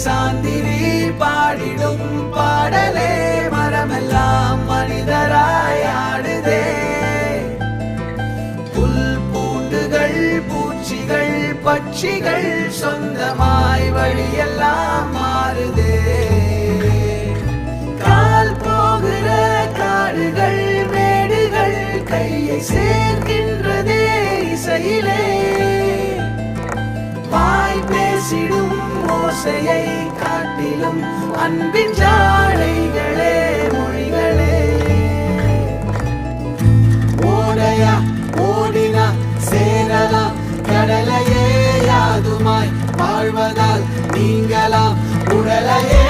சாந்திரி பாடிடும் பாடலே மரமெல்லாம் மனிதராய் ஆடுதே. புல் பூண்டுகள் பூச்சிகள் பட்சிகள் சொந்தமாய் வழியெல்லாம் மாறுதே. கால் போகிற காடுகள் மேடுகள் கையை சேர்க்கின்றதே இசையிலே. வாய் பேசிடும் ஓசையை காட்டிலும் அன்பின் ஜாடைகளே மொழிகளே. ஓடையா ஓடினா சேரலாம் கடலையே யாதுமாய் வாழ்வதால் நீங்களாம் உடலையே